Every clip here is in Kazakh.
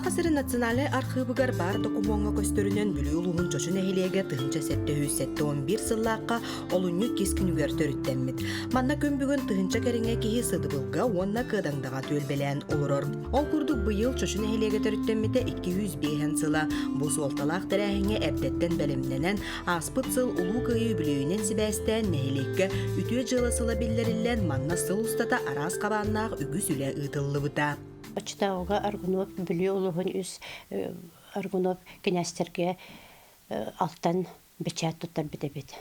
Сақасыры националы архивыгар бар документға көстөрүнөн бүлүү улуғын чочун эхилеге тыгынча сетте 11 сыллааққа олунню кескінүгер төрүттенмит. Манна көмбүгөн тыгынча кереңе кихи сыдыбылга онна кыдаңдаға төлбелен олорор. Ол курдук быйыл чочун эхилеге төрүттенмите 205 сыла. Бу солталақ тәрәхіңе әбдеттен бәлемненен аспыт сыл улуу кыйы бүлүүнен сибәстен нехилекке үтүе жылы сыла биллериллен манна сыл устата арас кабаннаах үгүс үле ытыллыбыта. Очтауга аргунов бүлүү улугун үс аргунов кенестерге алтан бечат туттар битебит.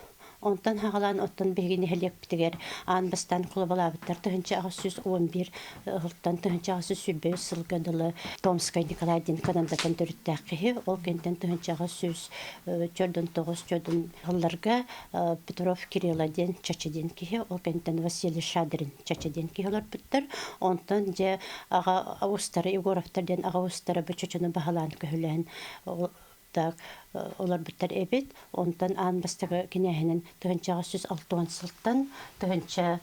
Онтан хагалан оттан бегини хелек битигер анбастан кулабалабыттар тыгынча 11 ылтан тыгынча 5 сылгадылы Томскай Николайдин канандатан төрүттәккеһи ол кенттен тыгынча 9 жодун халларга Петров Кирилладен Чачаден кихи ол кенттен Василий Шадрин Чачаден кихилар биттер. Онтан же ага устары Егоровтардан ага устары бычочуну баһалан көһүлән так олар биттер эбит онтан анбастагы кинеһинен тыгынча 606 сылтан тыгынча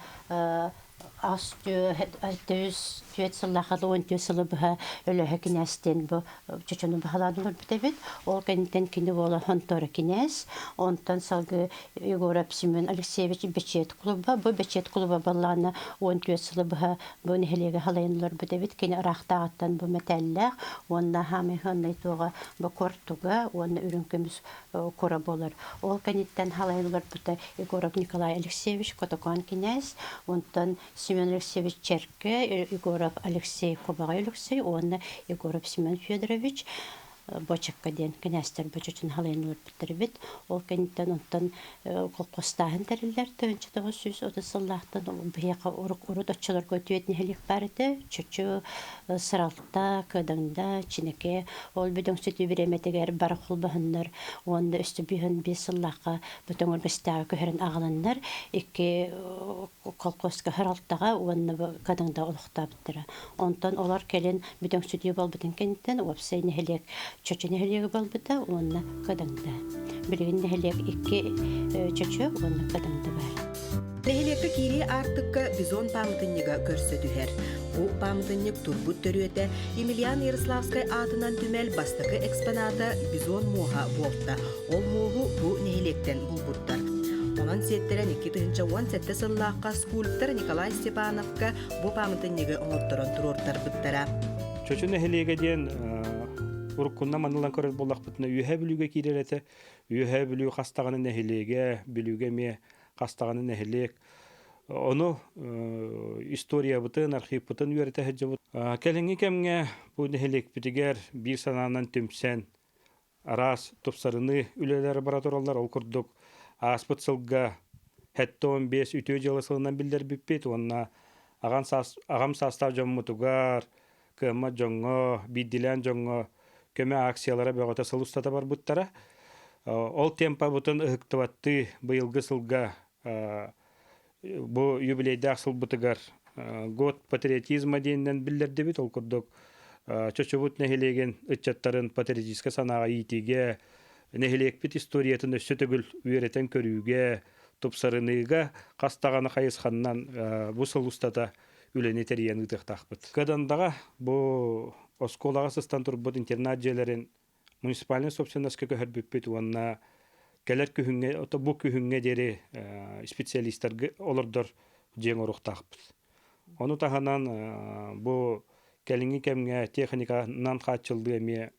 сылыбыха өлөһө кинестен бу чочону баһаланылар битебит ол кенттен кини бола хонтора кинес онтан салгы Егоров Семен Алексеевич бечет клуба бу бечет клуба балланы 14 сылыбыха бу нехелеге халайынлар битебит кини арахтааттан бу металлах онна хамыханны тога бу кортуга онна үрүнкөмүс кора болар ол кенттен халайынлар бите Егоров Николай Алексеевич Котокан кинес онтан Семен Алексеевич Черке, Егоров Алексей Кубагай Алексей, он Егоров Семен Федорович, Бочекка ден князьтер бочочун халайнылар биттербит, ол кенттен онтан колкостаһын терилер төнчө 930 сыллахтан бияка урут оччолор көтүет нехелик барыты, чөчө сыралта, кыдыңда, чинеке, ол бүдөң сүтү биреметегер бар кулбаһыннар, онда өстү бихын 5 сыллакка бүтөңөр бестәгә көһөрөн агаланнар, эки колкоска харалтага онны кыдыңда улуктап биттер. Онтан олар келен бүдөң сүтү болбутун кенттен опсай нехелик чочуне хелеге болбута, онна кадаңда. Билген хелег 2 чочу, онна кадаңда бар. Нехелекке кири артыкка бизон памытыннега көрсөтүхер. Бу памытыннек турбут төрүөтө Емельян Ярославскай атынан түмел бастакы экспоната бизон моха болта. Ол могу бу нехелектен булбуттар. Онан сеттерен 2017 сыллаакка скульптор Николай Степановка бу памытыннеге оңотторон турортар буттара. Чочуне хелеге ден уруккунна манылан көрөр боллак бутна үйе бүлүгө киререте үйе бүлүү кастаганы нехилеге бүлүгө ме кастаганы нехилек ону история бутын архив бутын үйрете хеджебут келеңи кемге бу нехилек битигер бир сананан төмсен арас топсарыны үлелер бараторалар ол курдук аспыт сылга 15 үтө жылы сылынан билдер биппет онна агам састав жоммутугар кыма жоңго биддилен жоңго көмө акциялары бөгөтө сылустата бар буттара. Ол темпа бутын ыхыктыбатты быйылгы сылга бу юбилейде аксыл бутыгар год патриотизма дейінен билдерди бит ол курдук чочубут нехилеген ытчаттарын патриотическа санаага иитиге нехилек бит историятын өссөтөгүл үйрөтен көрүүгө тупсарыныга кастаганы кайысханнан бу сылустата үлени териян ытыктакпыт. Кадандага бу Осколага сыстан турбут интернат жээлерин муниципальный собственностька көһөрбүппүт уонна келер күһүнгө ото бу күһүнгө дери специалисттер олордор жең оруктакпыт. Ону таханан бу келинги кемге техниканан качылды эми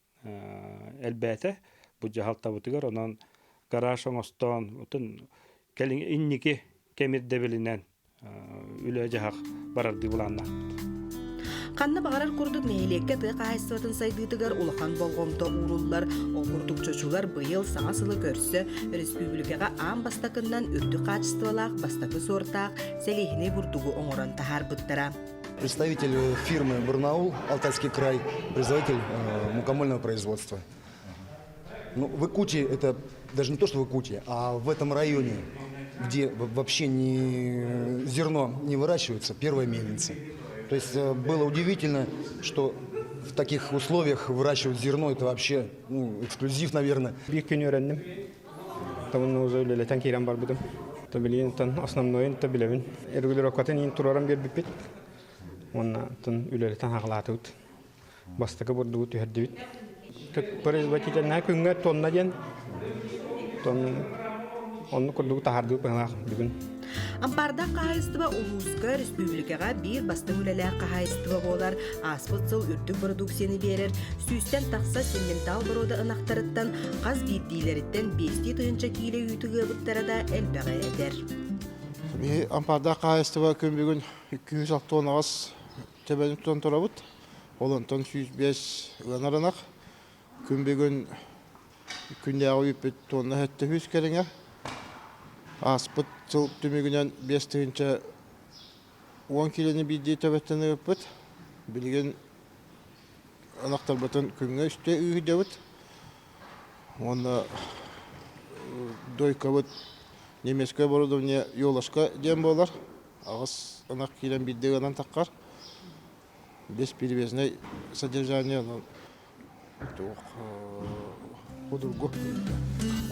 элбете бу жахалтабытыгар онан гараж оңостон отун келин инники кемирде билинен үлө жахак барарды буланна. Канны багарар курдук нехилекке тык айсыбатын сайдыытыгар улахан болгомто уруллар, ол курдук чочулар быйыл саңа сылы көрсө республикага ан бастакыннан үрдү качестволаак бастакы сортаак селихини бурдугу оңорон тахар быттара. Представитель фирмы «Барнаул», Алтайский край, производитель мукомольного производства. Ну, в Якутии, это даже не то, что в Якутии, а в этом районе, где вообще зерно не выращивается, первая мельница. То есть было удивительно, что в таких условиях выращивать зерно, это вообще эксклюзив, наверное. бастакы бурду түһәрдибит. Производительна күнгө тонна ден онну курдугу тахарды пыңак бүгүн. Ампарда қағайыстыба Улуска республикаға бір бастың үлелі қағайыстыба болар, аспытсыл үрдік продукцияны берер, сүйістен тақса сементал бұроды ынақтарыттан, қаз бейдейлеріттен 5 түйінші кейлі үйтігі бұттары да әлбәғі әдер. Ампарда қағайыстыба күн бүгін 206 тоннағас тебеніп тон тұра бұд. Олантон 105 ғанарынақ. Күн бүгін күндегі үппет тонна әтті хүз керіңер. Аспыт жыл түмігінен 5 түйінші 10 келені бейдей төбеттені өппет. Білген анақтар бұтын күнге үсте үйді өт. Оны дойка бұт немеске борудовне yolашқа дем болар. Ағыз анақ келен бейдей ғанан таққар. Без перевезной содержания худургу.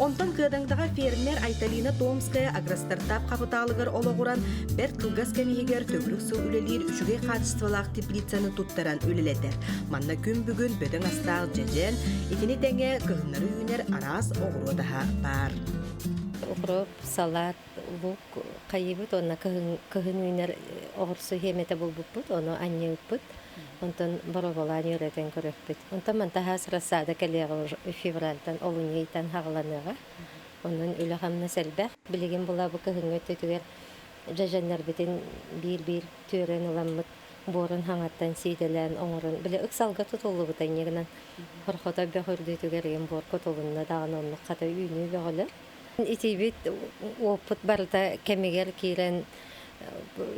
Онтан кыдаңдаға фермер Айталина Томская агростартап қапыталығыр олығыран бір қылғас кәмегер төгілік сыл үлелер үшіге қатыстывалақ теплицаны тұттаран өлелетер. Манна күн бүгін бөдің астағы жәжен, етіне тәңе кығынары үйінер арас оғыру daha бар. Укроп, салат, лук, қайыбыт, онна кығын үйінер оғырсы хемете бұлбұппыт, оны анне ұппыт. Онтан бороволан юретен көрөппүт. Онтан мантаха сырасада келеғі февральтан олуңейтан хағыланыға. Онын үлі қамна сәлбәқ. Білеген бұла бұ кығын өттігер жажаннар бітін бір түрен ұламмыт. Борын хаңаттан сейделен оңырын. Біле ұқсалға тұтылы бұтан егінен. Қорқота бәқірді түгерген бор көтілінна дағын онны қата үйіні бәғылы. Итейбет опыт барыта кәмегер кейрен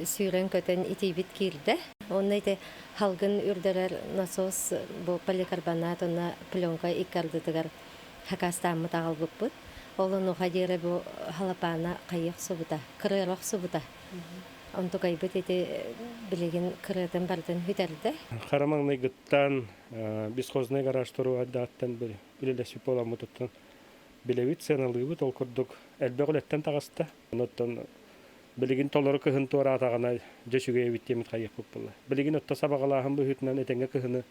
сүйрен көтен итейбет кейрді. Онна ите халгын үрдерер насос бу поликарбонат онна пленка иккардытыгар хакастаммыт агалбыппыт. Олон ухадере бу халапана кайык субута, кырырак субута. Онту кайбыт ите билеген кырытын бардын хүтерді. Харамаңны гыттан бесхозный гараж туру аддаттан билелесіп боламытыттан билебит сеналыбыт ол курдук элбеголеттен тагыста. Оноттон Білігін толары көхін туара атағана жөшіге өйттемет қайық бұп бұлла. Білігін отта сабағалағын бұхытынан әтенге көхіні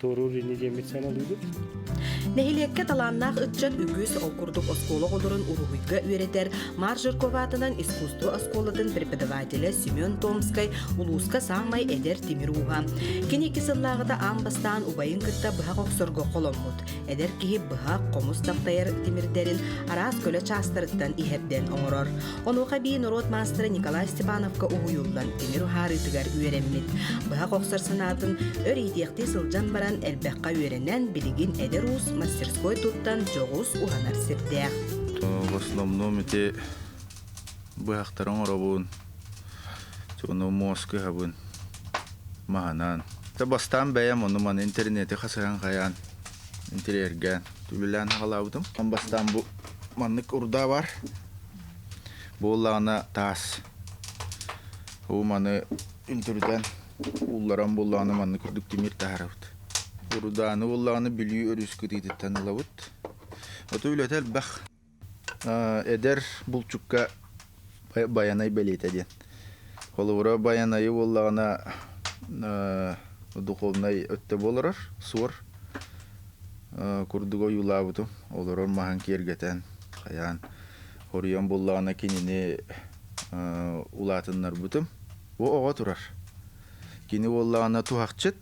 туыру жіне демет сән алуды. Нәхилекке таланнақ үтчен үгіз олкурдук осколы олырын уруғыйға өретер. Маржыр коватынан искусство осколатын преподавателі Семен Томскай улуска саңмай әдер Тимируға. Кенекі сыллағыда амбастан убайын кытта бұхақ оқсырғы қолыммұд. Әдер кейі бұхақ қомыс тақтайыр Тимирдерін арас көлі частырыттан ихерден оңырыр. Онуға бейін урод мастыры Николай Степановка уғыюллан Тимиру харытыгар өйреммет. Бұхақ оқсыр сынатын өр идеқті сылжан баран әлбәққа өйренен білігін әдер ұс мастерской туттан жоғыз уранар сирдех. В основном эти бахтарон робун, чоно мозг хабун, маханан. Табастан бәям оны ман интернете хасаран хаян, интерьерген. Түлілән халаудым. Бастан бу маннык урда бар. Боллана тас. О маны интерден улларан болланы манны күрдүк тимир тахарабыт. Урданы болланы билүү өрүскү дейди танылабыт. Ото үлетел бах. Эдер булчукка баянай белетеден. Холура баянай боллана духовный өттө болорор, сур. Курдуго юлабытым. Олорор махан кергетен. Хаян. Хориян боллана кинини улатыннар бутым. О ого турар. Кини боллана тухакчет.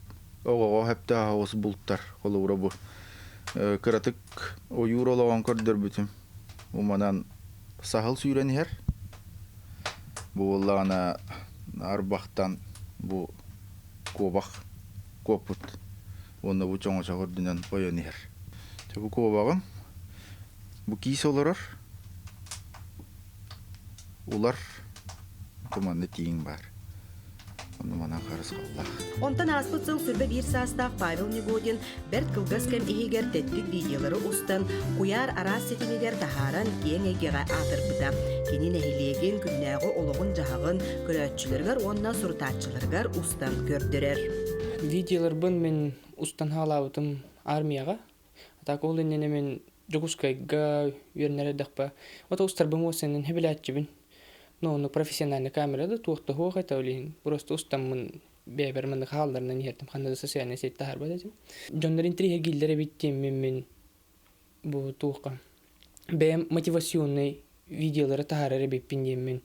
Ого хепте хаос булттар. Холура бу. Кыратык оюрологон көрдөр бүтүм. Уманан сахал сүйрен хер. Бу боллана арбахтан бу кобах копут. Онда бу чоңо чагырдынан койон хер. Бу кобагым бу кийс олорор. Улар туманны тиң бар. Onu mana qarız qallah. Ondan aspıt sıl sürbe bir sastaq Pavel Negodin Bert Kılgaz kem ehiger tettik videoları ustan kuyar aras setiniger taharan keң egega atır bıda. Kenin ehiliyegen günnäği oloğun jahagın kölötçülerger onna surtatçılargar ustan gördürer. Videolar bun men ustan halabıtım armiyaga. Tak ol inne men Jogускайга вернере дахпа. Ото устар бым осенен хебелатчыбын. Ну, профессиональная камера да туохта хуаха таулин. Просто устаммын бәбәр мен халларынан ертем ханада социальный сеть тахар бадым. Жондар интриге гиллере биттем мен бу тука. Бәм мотивационный видеолары тахарары беппиндем мен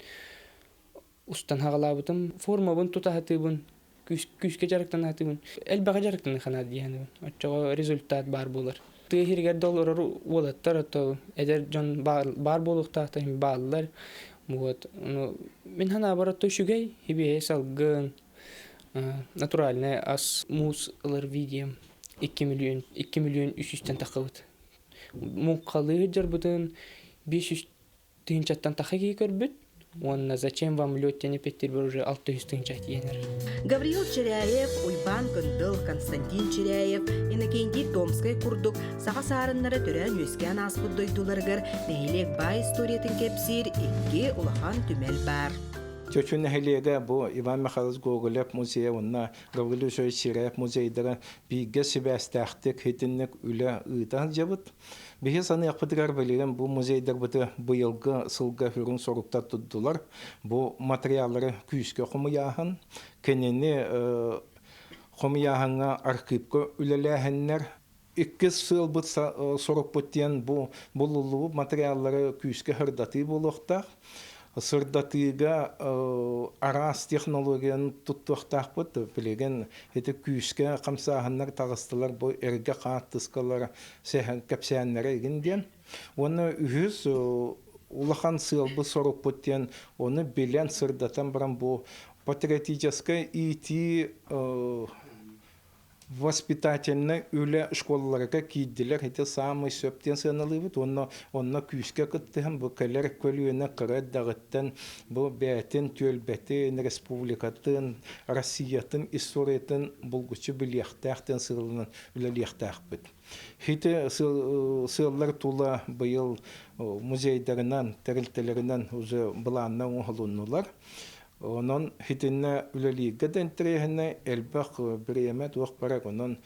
устан хагалабытым формабын тутахатыбын күскө жарыктан атыбын элбага жарыктан хана дияны очого результат бар булар тыгыргер доллар болаттар то эдер жон бар болуктакта баллар вот мен хана барат төшүгей хибе салгын натуральный ас мусылар видео 2 миллион 300 такыбыт мукалы жарбытын 500 тыгынчаттан тахаги көрбүт. Он зачем вам лётте Петербург уже 600 тыгынчат енер. Гавриил Черяев, Уйбан Кындыл, Константин Черяев, Иннокентий Томскай курдук, саға сарыннары төрән өскен аспыд дойдуларгар, нәйлек бай историятын кепсир, икки улахан түмел бар. Чөчүн нәһилеге бу Иван Михайлович Гоголев музейы онна Гавриил Черяев музейдеры биге себәстәхтек хитинник үле ыйтан жабыт. Бихе саны яқпытыгар білеген бұл музейдер бұты бұйылғы сылға хүрін соруқта тұддылар. Бұл материалары күйіске құмыяғын, кенені құмыяғынға архивқа үлеләхіннер. 2 сыл бұт соруқ бұттен бұл ұлы материалары күйіске хырдаты болуқтақ. Сырдатыга арас технологияны туттуқтақ бұд, білеген еті күйіске қамсағынлар тағыстылар бұл әрге қаттысқалар кәпсәнлері егінден. Оны үйіз улахан сылбы сорық бұттен, оны білен сырдатан баран бұл патриотическое ити воспитательный үлі школаларға кейділер, еті самый сөптен сыналыбыд, онна күйіске күттіғын бұл кәлер көлуіне қырат дағыттан бұл бәтін, төлбәтін, республикатын, Россиятын, историятын бұлғычы біліқтәқтен сылынан үліліқтәқ бұд. Хеті сыллар тула бұйыл музейдерінен, тәрілтелерінен бұланнан оғылунулар. Onun hitine üleliğe dentrehine elbaq biremet vaq parak onun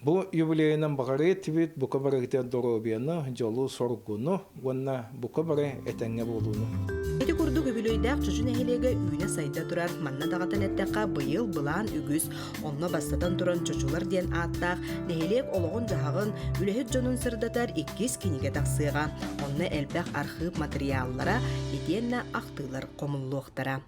bu yubileyinin bağırı etvit bu kadar giden dorobiyana jolu sorgunu vonna bu kadar etenge bolunu. Эти курдук үбүлөйдәк чөчүн эхилеге үйне сайда турар манна дагатан эттекка быйыл былаан үгүс онно бастатан туран чөчулар диен ааттаах нехилек ологон жахагын үлэхит жонун сырдатар 2 киниге таксыга онно элбэх архив материаллара этиенна актыылар комуллуохтара.